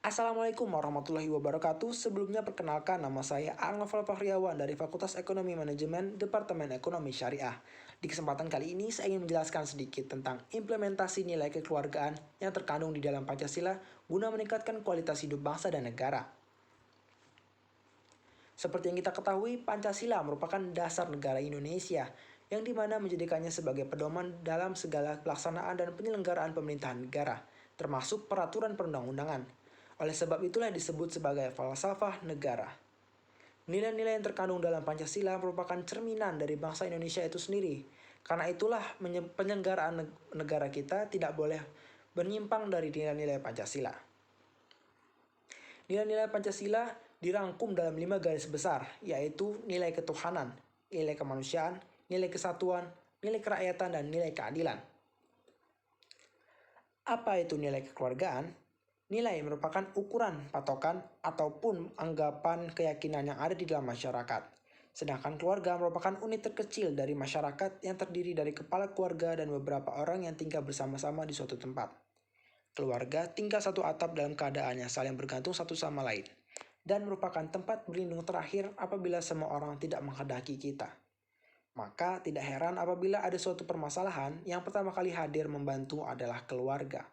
Assalamualaikum warahmatullahi wabarakatuh. Sebelumnya perkenalkan, nama saya Arnold Fahriawan dari Fakultas Ekonomi Manajemen Departemen Ekonomi Syariah. Di kesempatan kali ini saya ingin menjelaskan sedikit tentang implementasi nilai kekeluargaan yang terkandung di dalam Pancasila guna meningkatkan kualitas hidup bangsa dan negara. Seperti yang kita ketahui, Pancasila merupakan dasar negara Indonesia yang dimana menjadikannya sebagai pedoman dalam segala pelaksanaan dan penyelenggaraan pemerintahan negara, termasuk peraturan perundang-undangan. Oleh sebab itulah disebut sebagai falsafah negara. Nilai-nilai yang terkandung dalam Pancasila merupakan cerminan dari bangsa Indonesia itu sendiri. Karena itulah penyelenggaraan negara kita tidak boleh menyimpang dari nilai-nilai Pancasila. Nilai-nilai Pancasila dirangkum dalam 5 garis besar, yaitu nilai ketuhanan, nilai kemanusiaan, nilai kesatuan, nilai kerakyatan, dan nilai keadilan. Apa itu nilai kekeluargaan? Nilai merupakan ukuran, patokan, ataupun anggapan keyakinan yang ada di dalam masyarakat. Sedangkan keluarga merupakan unit terkecil dari masyarakat yang terdiri dari kepala keluarga dan beberapa orang yang tinggal bersama-sama di suatu tempat. Keluarga tinggal satu atap dalam keadaannya saling bergantung satu sama lain, dan merupakan tempat berlindung terakhir apabila semua orang tidak menghendaki kita. Maka tidak heran apabila ada suatu permasalahan, yang pertama kali hadir membantu adalah keluarga.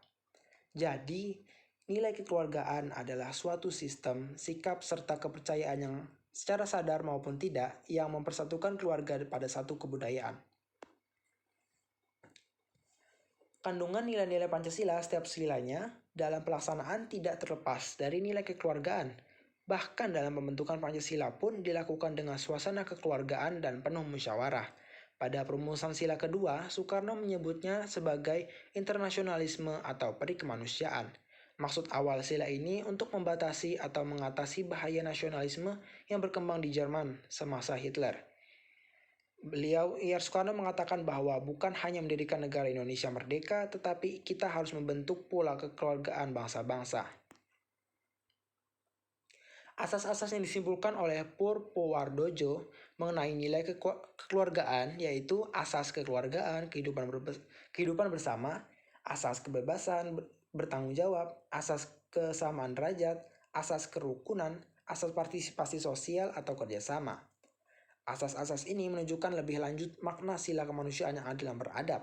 Jadi, nilai kekeluargaan adalah suatu sistem, sikap, serta kepercayaan yang secara sadar maupun tidak yang mempersatukan keluarga pada satu kebudayaan. Kandungan nilai-nilai Pancasila setiap silanya dalam pelaksanaan tidak terlepas dari nilai kekeluargaan. Bahkan dalam pembentukan Pancasila pun dilakukan dengan suasana kekeluargaan dan penuh musyawarah. Pada perumusan sila kedua, Soekarno menyebutnya sebagai internasionalisme atau peri kemanusiaan. Maksud awal sila ini untuk membatasi atau mengatasi bahaya nasionalisme yang berkembang di Jerman semasa Hitler. Soekarno mengatakan bahwa bukan hanya mendirikan negara Indonesia merdeka, tetapi kita harus membentuk pula kekeluargaan bangsa-bangsa. Asas-asas yang disimpulkan oleh Purwowardojo mengenai nilai kekeluargaan yaitu asas kekeluargaan, kehidupan bersama, asas kebebasan bertanggung jawab, asas kesamaan derajat, asas kerukunan, asas partisipasi sosial atau kerjasama. Asas-asas ini menunjukkan lebih lanjut makna sila kemanusiaan yang adil dan beradab.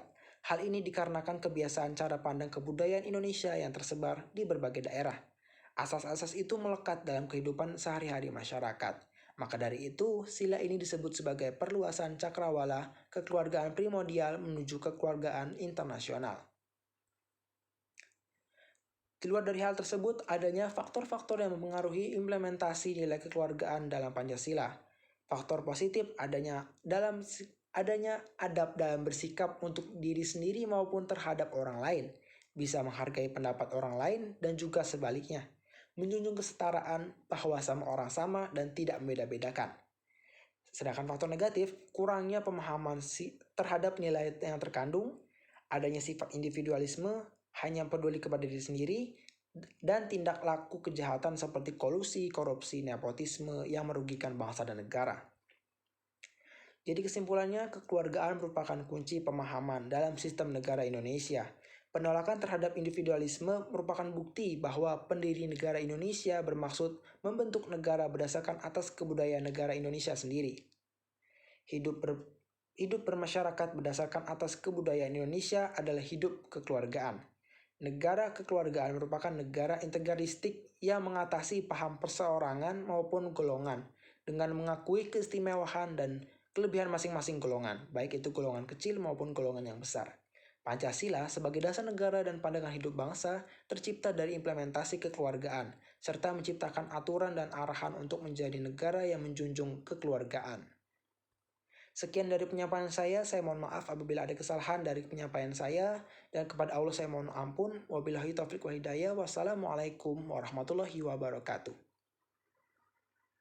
Hal ini dikarenakan kebiasaan cara pandang kebudayaan Indonesia yang tersebar di berbagai daerah. Asas-asas itu melekat dalam kehidupan sehari-hari masyarakat. Maka dari itu, sila ini disebut sebagai perluasan cakrawala kekeluargaan primordial menuju kekeluargaan internasional. Di luar dari hal tersebut, adanya faktor-faktor yang mempengaruhi implementasi nilai kekeluargaan dalam Pancasila. Faktor positif adanya adab dalam bersikap untuk diri sendiri maupun terhadap orang lain, bisa menghargai pendapat orang lain dan juga sebaliknya, menjunjung kesetaraan bahwa sama orang sama dan tidak membeda-bedakan. Sedangkan faktor negatif, kurangnya pemahaman terhadap nilai yang terkandung, adanya sifat individualisme, hanya peduli kepada diri sendiri, dan tindak laku kejahatan seperti kolusi, korupsi, nepotisme yang merugikan bangsa dan negara. Jadi kesimpulannya, kekeluargaan merupakan kunci pemahaman dalam sistem negara Indonesia. Penolakan terhadap individualisme merupakan bukti bahwa pendiri negara Indonesia bermaksud membentuk negara berdasarkan atas kebudayaan negara Indonesia sendiri. Hidup bermasyarakat berdasarkan atas kebudayaan Indonesia adalah hidup kekeluargaan. Negara kekeluargaan merupakan negara integralistik yang mengatasi paham perseorangan maupun golongan dengan mengakui keistimewaan dan kelebihan masing-masing golongan, baik itu golongan kecil maupun golongan yang besar. Pancasila sebagai dasar negara dan pandangan hidup bangsa tercipta dari implementasi kekeluargaan, serta menciptakan aturan dan arahan untuk menjadi negara yang menjunjung kekeluargaan. Sekian dari penyampaian saya mohon maaf apabila ada kesalahan dari penyampaian saya, dan kepada Allah saya mohon ampun. Wabillahi taufiq wal hidayah. Wassalamualaikum warahmatullahi wabarakatuh.